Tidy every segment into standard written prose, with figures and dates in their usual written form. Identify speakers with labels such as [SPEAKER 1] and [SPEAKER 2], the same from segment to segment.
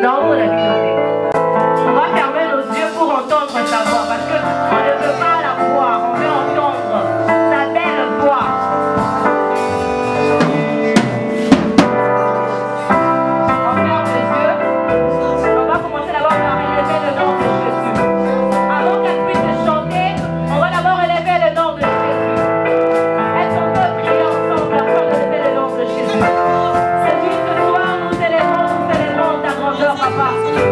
[SPEAKER 1] Non, on a dit. On va fermer nos yeux pour entendre sa voix parce qu'on ne veut pas la voir, on veut entendre sa belle voix. On ferme les yeux. On va commencer d'abord par élever le nom de Jésus. Avant qu'elle puisse chanter, on va d'abord élever le nom de Jésus. Est-ce qu'on peut prier ensemble afin d'élever le nom de Jésus? Jésus, ce soir, nous célébrons ta grandeur, papa.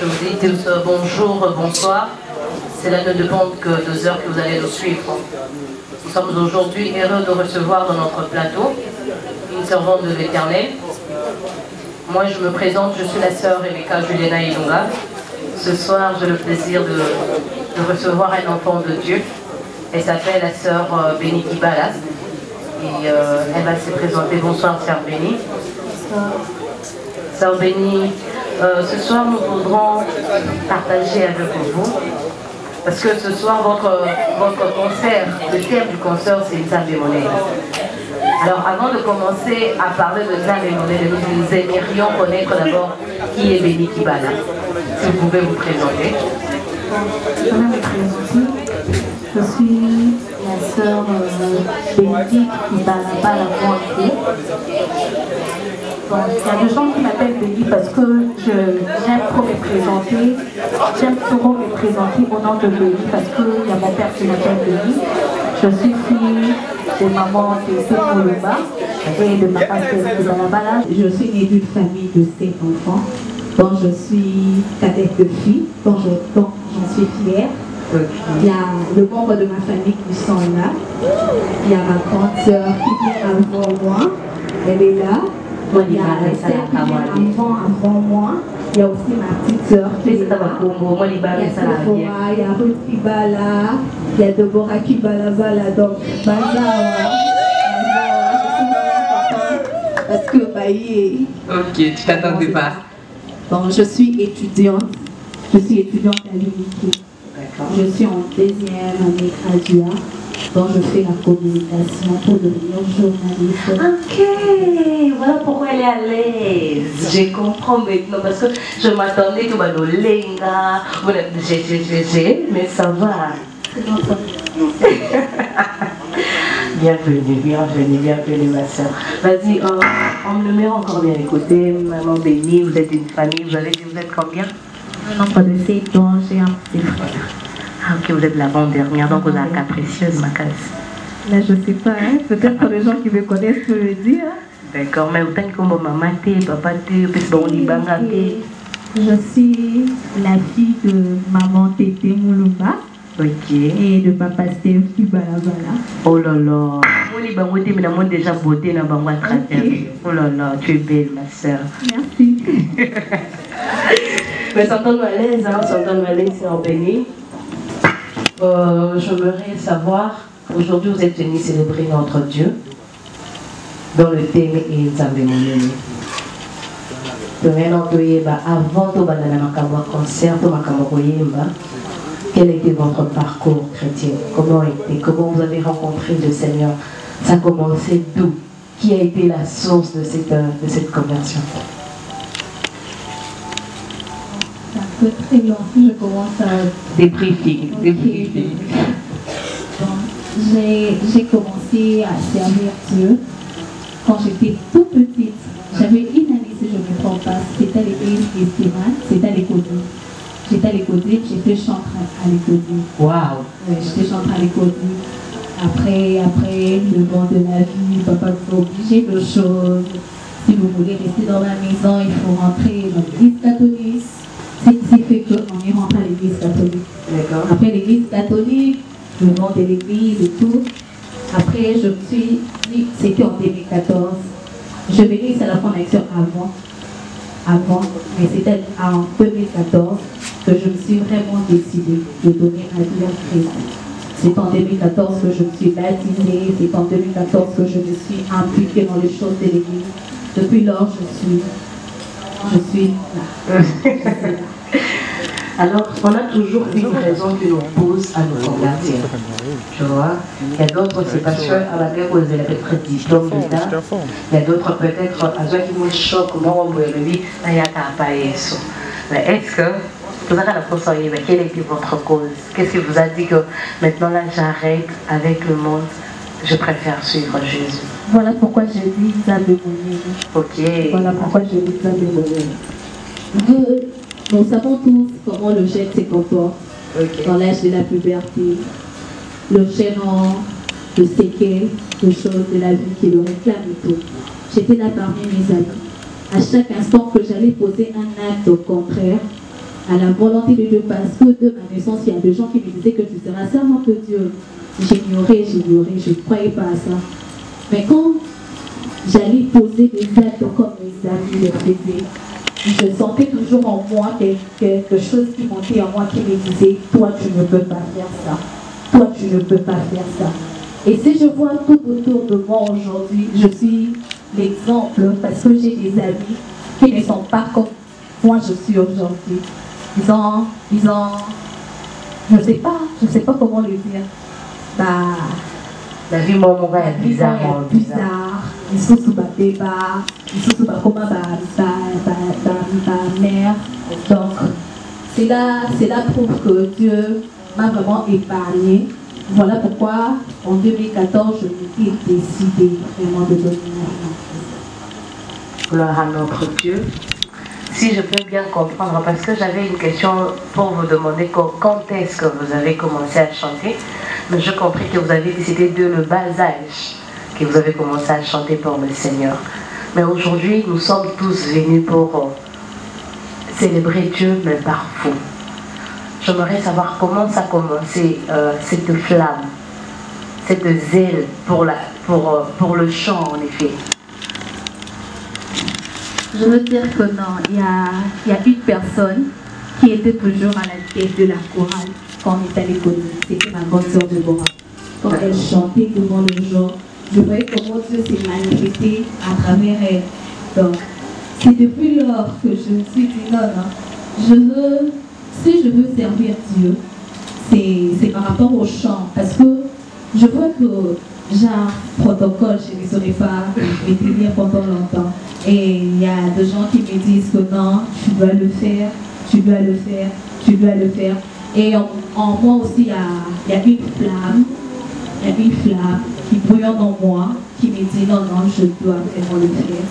[SPEAKER 2] je vous dis tous bonjour, bonsoir. Cela ne dépend que 2 heures que vous allez nous suivre. Nous sommes aujourd'hui heureux de recevoir dans notre plateau une servante de l'Éternel. Moi, je me présente, je suis la sœur Rebecca Juliana Ilunga. Ce soir, j'ai le plaisir de recevoir un enfant de Dieu. Elle s'appelle la sœur Béni Kibalas. Et elle va se présenter. Bonsoir, sœur Béni. Sœur Béni, ce soir, nous voudrons partager avec vous. Parce que ce soir, votre concert, le thème du concert, c'est Nzambe Monene. Alors, avant de commencer à parler de Nzambe Monene, nous aimerions connaître d'abord qui est Béni Kibala. Si vous pouvez vous présenter.
[SPEAKER 3] Je vais me présenter. Je suis la sœur Béni Kibala Bonté. Il y a des gens qui m'appellent Béni parce que j'aime trop me présenter. J'aime trop me présenter au nom de Béni parce qu'il y a mon père qui m'appelle Béni. Je suis fille de maman de Moulumba et de papa de Balabala. Je suis née d'une famille de 7 enfants, dont je suis cadette de fille, dont j'en suis fière. Il y a le membre de ma famille qui sont là. Il y a ma grande sœur qui vient avant moi. Elle est là. Il y a la sœur qui vient avant moi. Il y a aussi ma petite sœur qui est là. Il y a Sephora, il y a Ruth Kibala, il y a Deborah Kibala, donc Bazawa. Je suis vraiment contente parce que
[SPEAKER 2] Ok, tu t'attendais pas.
[SPEAKER 3] Bon, je suis étudiante à l'UNIKI. Je suis en 2e année ADUA, donc je fais la communication pour devenir journaliste.
[SPEAKER 2] Ok, voilà pourquoi elle est à l'aise. Je comprends maintenant parce que je m'attendais que le lenga, mais ça va. Bienvenue ma soeur. Vas-y, on me le met encore bien écouté. Maman Béni, vous êtes une famille, vous êtes combien?
[SPEAKER 3] Un nombre de 7 ans, j'ai un petit frère.
[SPEAKER 2] Ah ok, vous êtes l'avant-dernière, donc vous avez un cas précieuse, ma casse.
[SPEAKER 3] Là, je sais pas, hein? Peut-être les gens qui me connaissent peuvent le dire.
[SPEAKER 2] D'accord, mais autant que maman, papa,
[SPEAKER 3] je suis la fille de maman Tété Moulumba.
[SPEAKER 2] Ok.
[SPEAKER 3] Et de papa Steve Kibalabala.
[SPEAKER 2] Oh là là. Moi, déjà beauté dans Bango à travers. Oh là là, tu es belle, ma soeur.
[SPEAKER 3] Merci.
[SPEAKER 2] Mais s'entendre à l'aise, c'est en béni. J'aimerais savoir, aujourd'hui vous êtes venus célébrer notre Dieu, dont le thème est Nzambe Monene. Avant de concert, quel était votre parcours chrétien? Comment vous avez rencontré le Seigneur? Ça a commencé d'où? Qui a été la source de cette conversion?
[SPEAKER 3] C'est un peu très long si je commence à...
[SPEAKER 2] Débriefing.
[SPEAKER 3] J'ai commencé à servir Dieu quand j'étais toute petite. J'avais une année, si je ne me trompe pas. C'était à l'église Estimane, c'était à l'Écodie. J'étais à l'Écodie, j'étais chantre à l'Écodie.
[SPEAKER 2] Waouh!
[SPEAKER 3] Ouais, j'étais chantre à l'Écodie. Après, le vent de la vie, papa vous obliger de choses. Si vous voulez rester dans la maison, il faut rentrer dans l'église catholique. C'est ce qui fait qu'on est rentré à l'église catholique.
[SPEAKER 2] D'accord.
[SPEAKER 3] Après l'église catholique, le nom de l'église et tout. Après, je me suis dit, c'était en 2014. Je venais à la connexion avant, mais c'était en 2014 que je me suis vraiment décidée de donner ma vie à Christ. C'est en 2014 que je me suis baptisée, c'est en 2014 que je me suis impliquée dans les choses de l'église. Depuis lors, je suis là.
[SPEAKER 2] Alors, on a toujours une raison qui nous pousse à nous convertir. Tu vois, il y a d'autres, c'est parce qu'avec vous avez peut-être diplôme d'État. Il y a d'autres, peut-être, à ceux qui nous choquent, comment on peut le dire, il y a pas ça. Mais est-ce que vous avez la conseiller, mais quelle était votre cause? Qu'est-ce qui vous a dit que maintenant là, j'arrête avec le monde, je préfère suivre Jésus?
[SPEAKER 3] Voilà pourquoi je dis Nzambe Monene.
[SPEAKER 2] Ok.
[SPEAKER 3] Voilà pourquoi je dis Nzambe Monene. Nous savons tous comment le jeune se comporte dans l'âge de la puberté. Le gênant, le séquel, les choses de la vie qui le réclament et tout. J'étais là parmi mes amis. À chaque instant que j'allais poser un acte au contraire, à la volonté de Dieu, parce que de ma naissance, il y a des gens qui me disaient que tu seras seulement que Dieu. J'ignorais, je ne croyais pas à ça. Mais quand j'allais poser des actes comme mes amis le faisaient, je sentais toujours en moi quelque chose qui montait en moi qui me disait, toi tu ne peux pas faire ça, toi tu ne peux pas faire ça. Et si je vois tout autour de moi aujourd'hui, je suis l'exemple parce que j'ai des amis qui ne sont pas comme moi je suis aujourd'hui. Ils ont, je sais pas comment le dire.
[SPEAKER 2] La vie morale est bizarre.
[SPEAKER 3] Ils sont sous ma débat, ils sont sous ma comment ma mère. Donc, c'est là prouve que Dieu m'a vraiment épargné. Voilà pourquoi, en 2014, je m'étais décidée vraiment de donner ma vie.
[SPEAKER 2] Gloire à notre Dieu. Si je peux bien comprendre, parce que j'avais une question pour vous demander quand est-ce que vous avez commencé à chanter. Mais j'ai compris que vous avez décidé de le bas âge que vous avez commencé à chanter pour le Seigneur. Mais aujourd'hui, nous sommes tous venus pour célébrer Dieu, mais par vous. J'aimerais savoir comment ça a commencé, cette flamme, cette zèle pour le chant, en effet.
[SPEAKER 3] Je veux dire que non, il y a une personne qui était toujours à la tête de la chorale quand on est à l'école. C'était ma grande sœur Deborah. Quand elle chantait devant les gens, je voyais comment Dieu s'est manifesté à travers elle. Donc, c'est depuis lors que je me suis dit non, si je veux servir Dieu, c'est par rapport au chant. Parce que je vois que j'ai un protocole, je ne saurais pas le tenir pendant longtemps. Et il y a des gens qui me disent que non, tu dois le faire, tu dois le faire, tu dois le faire. Et en moi aussi, il y a une flamme, qui bouillonne en moi, qui me dit non, je dois vraiment le faire.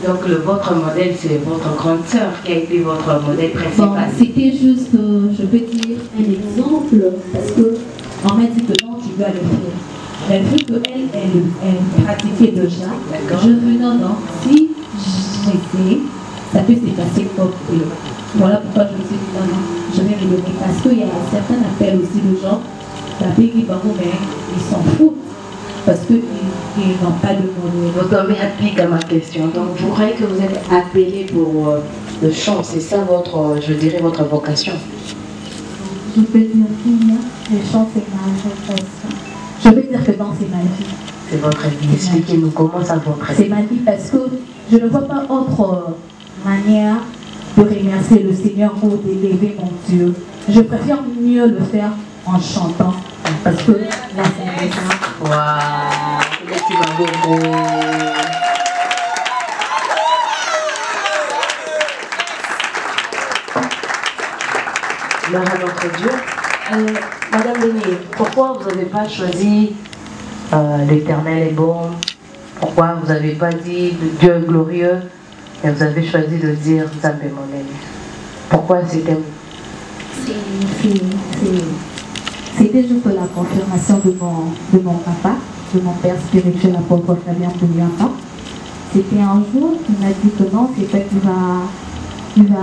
[SPEAKER 2] Donc votre modèle, c'est votre grande sœur qui a été votre modèle principal.
[SPEAKER 3] Bon, c'était juste, je peux dire, un exemple, parce qu'on m'a dit que non, tu dois le faire. Mais vu qu'elle pratiquait déjà, je veux non, si j'essaie, ça peut se passer comme eux. Voilà pourquoi je me suis dit non, je vais me donner. Parce qu'il y a certains appels aussi de gens, mais ils s'en foutent. Parce qu'ils n'ont pas de modèle.
[SPEAKER 2] Votre mère applique à ma question. Donc vous croyez que vous êtes appelé pour le chant, c'est ça votre, je dirais, votre vocation?
[SPEAKER 3] Je peux dire que le chant c'est ma vocation. Je veux dire que non, c'est ma vie.
[SPEAKER 2] C'est votre vie. Expliquez-nous comment ça votre vie.
[SPEAKER 3] C'est ma vie parce que je ne vois pas autre manière de remercier le Seigneur ou d'élever mon Dieu. Je préfère mieux le faire en chantant parce que là c'est ça.
[SPEAKER 2] Waouh, tu vas beaucoup. Gloire à notre Dieu. Madame Béni, pourquoi vous n'avez pas choisi l'Éternel est bon? Pourquoi vous n'avez pas dit le Dieu est glorieux et vous avez choisi de dire Zambé mon ami? Pourquoi c'était vous?
[SPEAKER 3] C'était juste la confirmation de mon papa, de mon père spirituel, l'apôtre Fabien Pouliamba. C'était un jour qu'il m'a dit que non, c'est toi qui va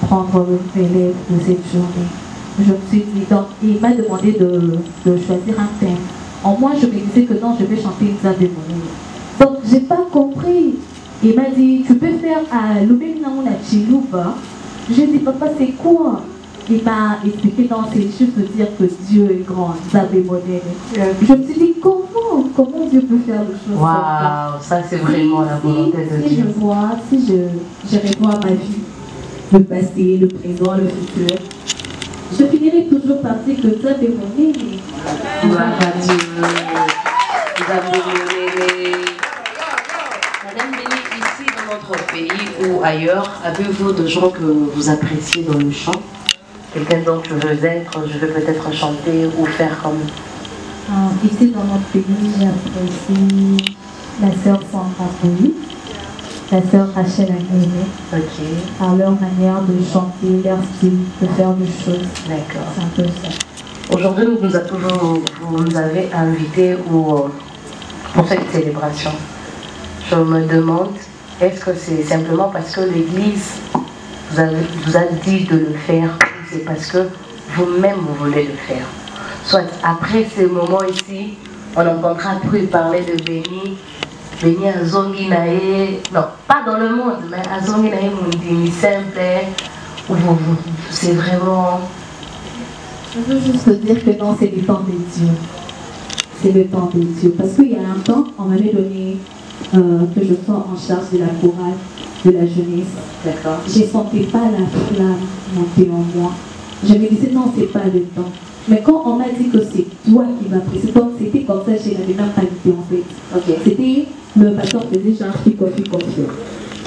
[SPEAKER 3] prendre le relais de cette journée. Je me suis dit, donc il m'a demandé de choisir un thème. En moi, je me disais que non, je vais chanter Zambé mon ami. Donc, je n'ai pas compris. Il m'a dit, tu peux faire à l'Oubénaouna Chilouba. J'ai dit, papa, c'est quoi? Il m'a expliqué, non, c'est juste de dire que Dieu est grand, Zambé mon ami. Je me suis dit, comment Dieu peut faire les choses?
[SPEAKER 2] Waouh, ça c'est vraiment la volonté de Dieu.
[SPEAKER 3] Si je revois ma vie, le passé, le présent, le futur, je finirai toujours par dire que Zambé mon ami.
[SPEAKER 2] Gloire à Dieu. Madame Béni, ici dans notre pays ou ailleurs, avez-vous de gens que vous appréciez dans le chant? Quelqu'un dont je veux peut-être chanter ou faire comme...
[SPEAKER 3] Ici dans notre pays, j'apprécie la sœur Sandra Pouy, la sœur Rachel Aguilé.
[SPEAKER 2] Ok.
[SPEAKER 3] Par leur manière de chanter, leur style, de faire des choses.
[SPEAKER 2] D'accord.
[SPEAKER 3] C'est un peu ça.
[SPEAKER 2] Aujourd'hui, vous nous avez invités pour cette célébration. Je me demande, est-ce que c'est simplement parce que l'Église vous a dit de le faire, c'est parce que vous-même vous voulez le faire. Soit après ce moment ici, on n'entendra plus parler de Béni. Béni à Zonginae, non, pas dans le monde, mais à Zonginae Mundimi simple, où c'est vraiment.
[SPEAKER 3] Je veux juste dire que non, c'est le temps de Dieu. C'est le temps de Dieu. Parce qu'il y a un temps, on m'avait donné que je sois en charge de la chorale, de la jeunesse.
[SPEAKER 2] D'accord.
[SPEAKER 3] Je ne sentais pas la flamme monter en moi. Je me disais non, c'est pas le temps. Mais quand on m'a dit que c'est toi qui m'as pris, c'était comme ça, je n'avais même pas l'idée en fait.
[SPEAKER 2] Okay.
[SPEAKER 3] C'était, le pasteur faisait genre fico-fico.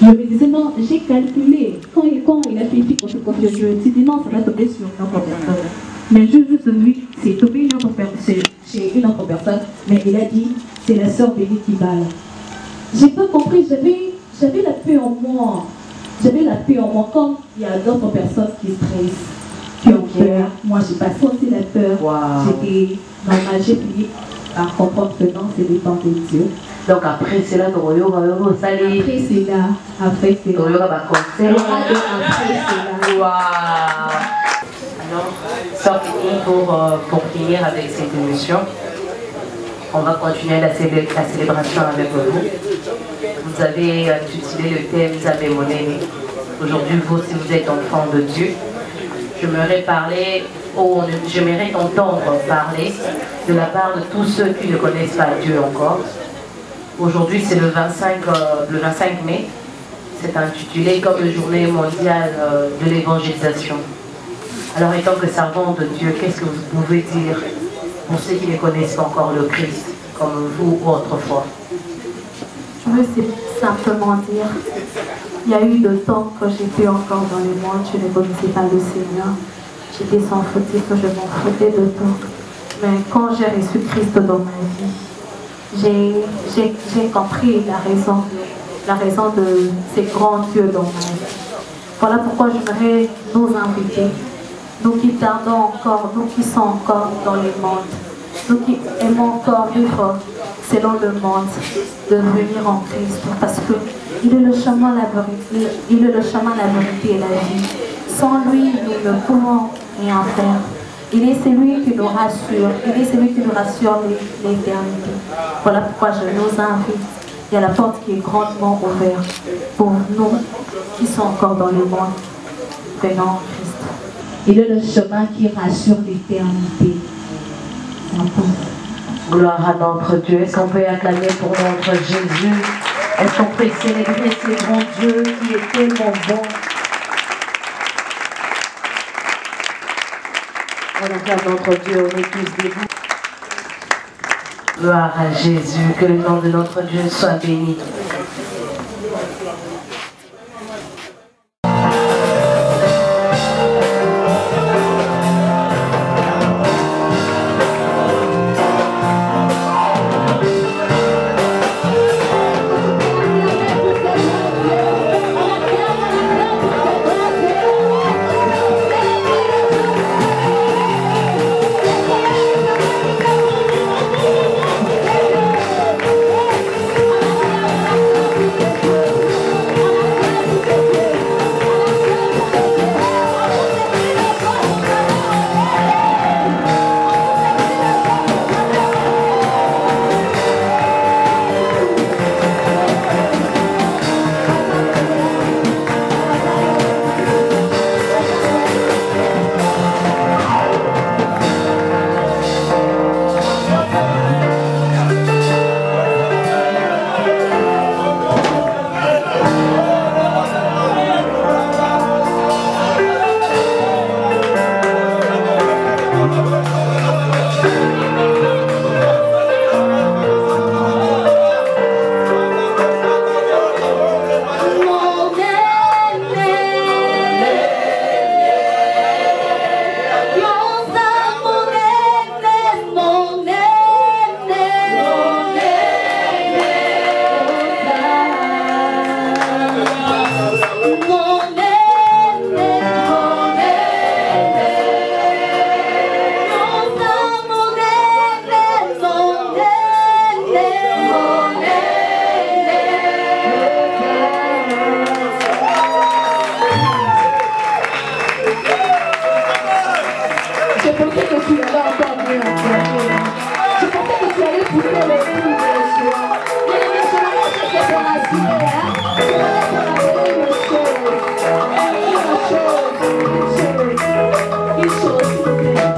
[SPEAKER 3] Je me disais non, j'ai calculé. Quand il a fait fico-fico, je me suis dit non, ça va tomber sur une autre personne. Mais je juste vu, c'est tombé chez une autre personne, mais il a dit, c'est la sœur Béni qui balle. J'ai pas compris, j'avais la paix en moi. J'avais la paix en moi, comme il y a d'autres personnes qui stressent, qui ont peur. Moi, j'ai pas senti la peur.
[SPEAKER 2] Wow.
[SPEAKER 3] J'étais normal, j'ai fini par comprendre que non, c'est le temps de Dieu.
[SPEAKER 2] Donc après c'est là que vous allez.
[SPEAKER 3] Après c'est là, après c'est là. Après c'est là.
[SPEAKER 2] Wow. Alors, pour finir avec cette émission, on va continuer la célébration avec vous. Vous avez utilisé le thème Zabemonene. Aujourd'hui, vous, si vous êtes enfant de Dieu, j'aimerais entendre parler de la part de tous ceux qui ne connaissent pas Dieu encore. Aujourd'hui, c'est le 25 mai. C'est intitulé comme une journée mondiale de l'évangélisation. Alors, étant que servant de Dieu, qu'est-ce que vous pouvez dire pour ceux qui ne connaissent pas encore le Christ, comme vous autrefois?
[SPEAKER 3] Je veux simplement dire, il y a eu de temps que j'étais encore dans le monde, je ne connaissais pas le Seigneur. J'étais sans fautif, je m'en foutais de tout. Mais quand j'ai reçu Christ dans ma vie, j'ai compris la raison de ces grands dieux dans ma vie. Voilà pourquoi j'aimerais nous inviter, nous qui tardons encore, nous qui sommes encore dans le monde, nous qui aimons encore vivre selon le monde, de venir en Christ, parce qu'il est le chemin, la vérité, il est le chemin, la vérité et la vie. Sans lui, nous ne pouvons rien faire. Il est celui qui nous rassure, il est celui qui nous rassure l'éternité. Voilà pourquoi je nous invite. Il y a la porte qui est grandement ouverte pour nous qui sommes encore dans le monde. Venons en Christ. Il est le chemin qui rassure l'éternité.
[SPEAKER 2] Gloire à notre Dieu. Est-ce qu'on peut acclamer pour notre Jésus? Est-ce qu'on peut célébrer ce grand Dieu qui est tellement bon? On acclame notre Dieu, on est tous debout. Gloire à Jésus, que le nom de notre Dieu soit béni.
[SPEAKER 4] Thank you.
[SPEAKER 3] pensais que tu allais encore mieux encore. Je pensais que tu allais pousser les coups de joie. Mais maintenant, je sais pour rassurer, hein. Je voulais te rappeler une chose. Une chose, s'il vous plaît.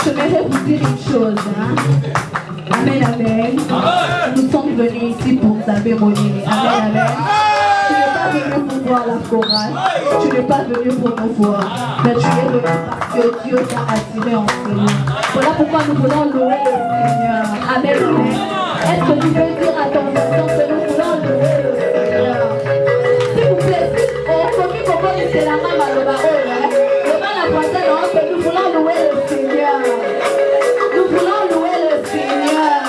[SPEAKER 3] Je voudrais vous dire une chose, hein. Amen, amen. Nous sommes venus ici pour t'abémonner. Amen, amen. Tu n'es pas venu pour voir la chorale. Tu n'es pas venu pour nous voir. Mais tu es venu parce que Dieu t'a attiré en Seigneur. Voilà pourquoi nous voulons louer le Seigneur. Amen, amen. Est-ce que tu peux dire à ton voisin que nous voulons louer le Seigneur? S'il vous plaît, comme c'est la main à le barreau, le mal à voisin, que nous voulons louer le Seigneur. Nous voulons louer le Seigneur.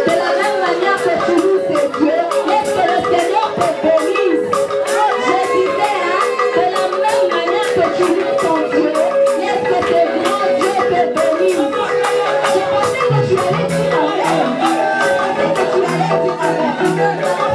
[SPEAKER 3] De la même manière que tu loues tes dieux, laisse que le Seigneur te bénisse. Je disais, hein, de la même manière que tu loues ton Dieu, laisse que tes grands dieux te bénissent. Je pensais que tu allais dire amen. Je pensais que tu allais dire amen.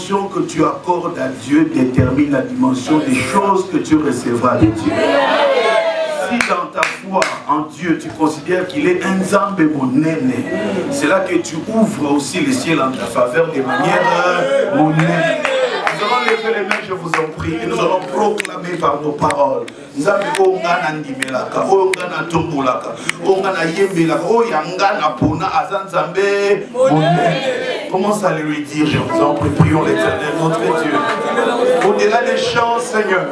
[SPEAKER 4] dimension que tu accordes à Dieu détermine la dimension des choses que tu recevras de Dieu. Si dans ta foi en Dieu, tu considères qu'il est un Nzambe monene, c'est là que tu ouvres aussi les ciels en ta faveur de manière monene. Nous allons lever les mains, je vous en prie, et nous allons proclamer par nos paroles. Nzambe ongana ndimelaka, ongana tombolaka, ongana yembelaka, oyangana pona azanzambe monene. Commence à lui dire, je vous en prie, prions l'Éternel, notre Dieu. Au-delà des chants, Seigneur,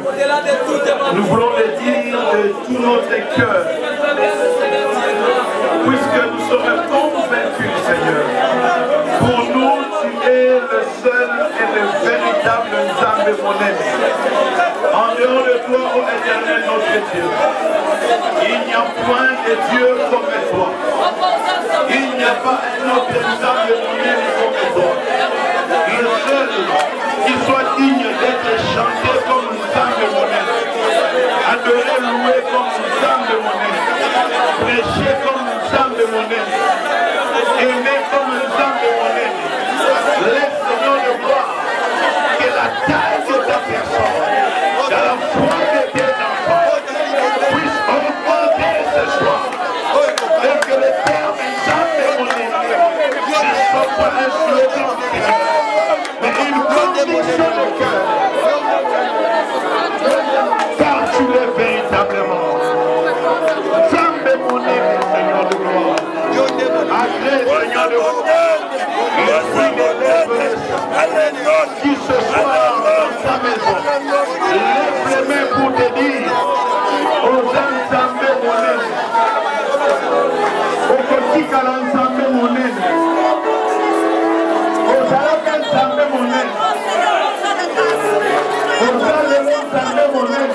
[SPEAKER 4] nous voulons le dire de tout notre cœur, puisque nous sommes convaincus, Seigneur. Pour nous, tu es le seul et le véritable Nzambe monene. En dehors de toi, ô Éternel, notre Dieu, il n'y a point de Dieu comme toi. Il n'y a pas un autre Nzambe monene comme toi. Il seul qui soit digne d'être chanté comme Nzambe monene, adoré, loué comme Nzambe monene, prêché comme Nzambe monene. Monene. Aimé comme le sang de Monene. Laisse, Seigneur, de gloire que la taille de ta personne, dans la foi de tes enfants, puisse augmenter ce soir. Et que le terme sang de Monene ne soit pas un slogan, mais une conviction de cœur. Car tu es véritablement Zambé Monene, Seigneur de gloire. Agré, Seigneur de gloire. L'esprit de l'Église qui ce soir dans sa maison lève les mains pour te dire aux Zambé Monene, au Kotika Zambé Monene, aux Zalaka Zambé Monene, aux Zalaka Zambé Monene,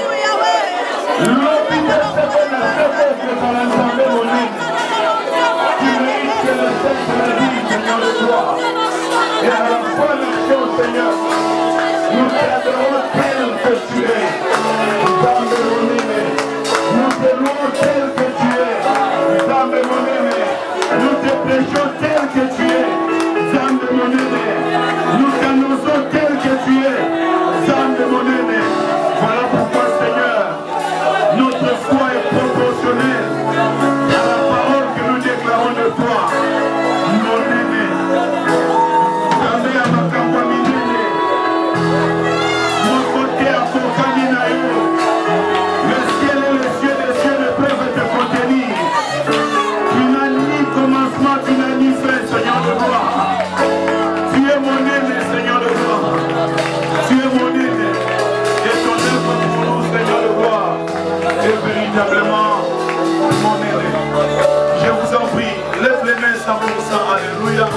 [SPEAKER 4] l'hôpital s'appelle la Sébèque de Zambé Monene. Tu mérites que le Seigneur te le dise, Seigneur de gloire. Et à la fois l'action, Seigneur, nous t'adorons tel que tu es. Zambé Monene, nous te louons tel que tu es. Zambé Monene, nous te prêchons tel que tu es. Zambé Monene, nous t'annonçons tel que tu es. Zambé Monene, voilà pourquoi, Seigneur, notre foi est proportionnelle à la parole que nous déclarons de toi. Monene, Zambé à ma campagne, mon côté à Kokaninayo, le ciel et les cieux des cieux ne peuvent te contenir. Tu n'as ni commencement, tu n'as ni fin, Seigneur de gloire. Tu es mon aîné, Seigneur de gloire. Tu es mon aîné. Et ton œuvre pour nous, Seigneur de gloire, est véritablement mon aîné. Je vous en prie, lève les mains sans vous sang, alléluia.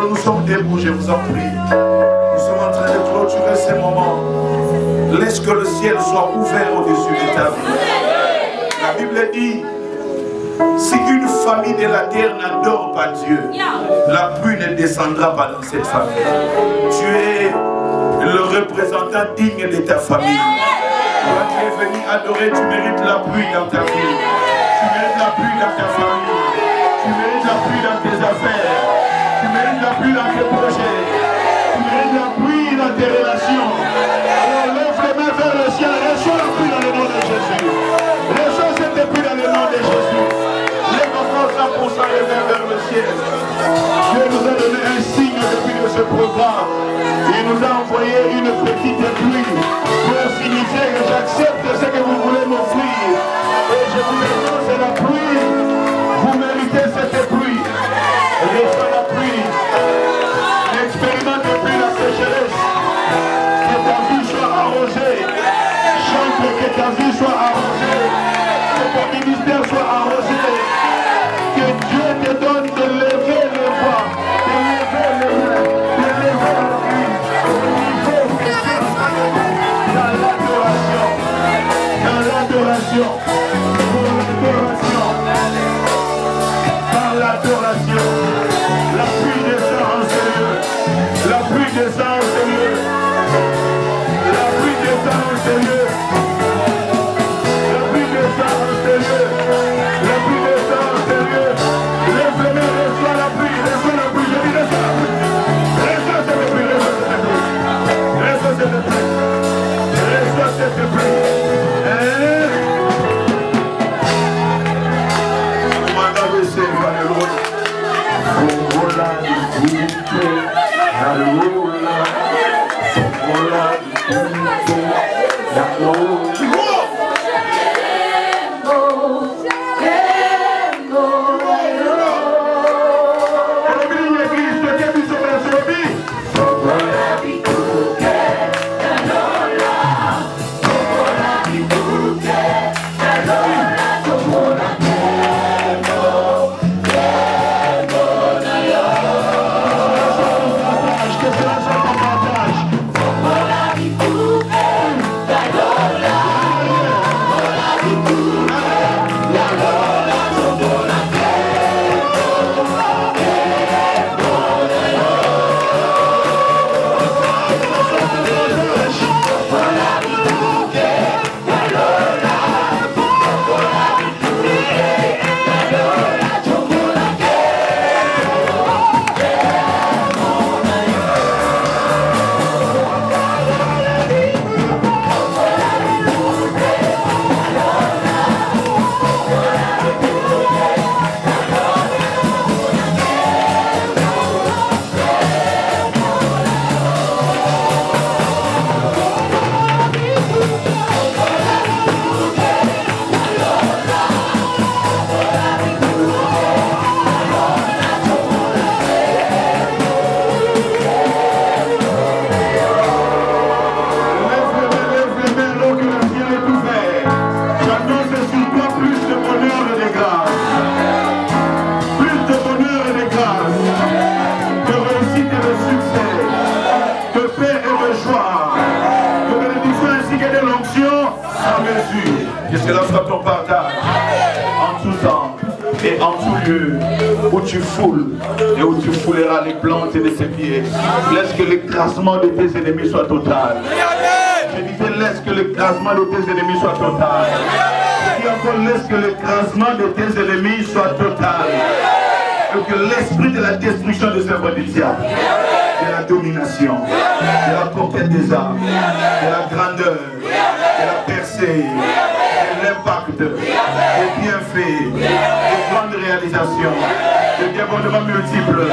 [SPEAKER 4] Nous sommes debout, je vous en prie. Nous sommes en train de clôturer ces moments. Laisse que le ciel soit ouvert au-dessus de ta vie. La Bible dit, si une famille de la terre n'adore pas Dieu, la pluie ne descendra pas dans cette famille. Tu es le représentant digne de ta famille. Toi qui es venu adorer, tu mérites la pluie dans ta vie. Tu mérites la pluie dans ta famille. Tu mérites la pluie dans tes affaires. Tu mérites la pluie dans tes projets. Tu mérites la pluie dans tes relations. Alors lève les mains vers le ciel. Reçois la pluie dans le nom de Jésus. Reçois cette pluie dans le nom de Jésus. Lève encore 100% les mains vers le ciel. Dieu nous a donné un signe depuis de ce programme. Il nous a envoyé une petite pluie pour signifier que j'accepte ce que vous voulez m'offrir. Et je vous annonce la pluie. Vous méritez cette pluie. Reçois la pluie. Expérimente plus la sécheresse. Que ta vie soit arrosée. Chante que ta vie soit arrosée. Que ton ministère soit arrosé. Que Dieu te donne de lever les voix, de lever les mains, de lever le cri au niveau dans l'adoration. Dans l'adoration. Pour l'adoration. Par l'adoration. La pluie descend en ce lieu. La pluie descend en ce lieu. La pluie descend en ce lieu. La pluie descend en ce lieu. La pluie descend en ce lieu. Lève les mains, reçois la pluie, reçois la pluie. Je dis reçois la pluie. Reçois cette pluie, reçois cette pluie. Reçois cette pluie. Reçois cette pluie. La tout lieu où tu foules et où tu fouleras les plantes de tes pieds. Laisse que l'écrasement de tes ennemis soit total. Je disais, laisse que l'écrasement de tes ennemis soit total. Je dis encore, laisse que l'écrasement de tes ennemis soit total. Et que l'esprit de la destruction des œuvres du diable, de la domination, de la conquête des âmes, de la grandeur, de la percée, de l'impact, des bienfaits, des grandes réalisations, des débordements multiples,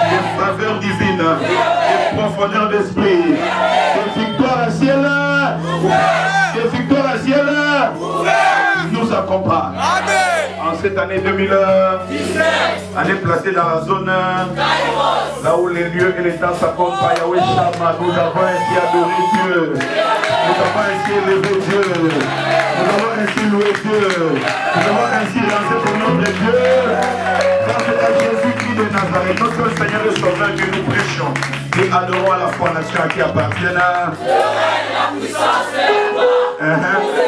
[SPEAKER 4] des faveurs divines, des profondeurs d'esprit, des victoires à ciel, des victoires à ciel, nous accompagnent. En cette année 2019, année placée dans la zone là où les lieux et les temps s'accompagnent, Yahweh Shammah, nous avons ainsi adoré Dieu, nous avons ainsi élevé Dieu, nous avons ainsi loué Dieu, nous avons ainsi lancé pour notre Dieu. Car c'est à Jésus-Christ de Nazareth, notre Seigneur et Sauveur, que nous prêchons et adorons à la fois nation qui appartient à la puissance et la gloire.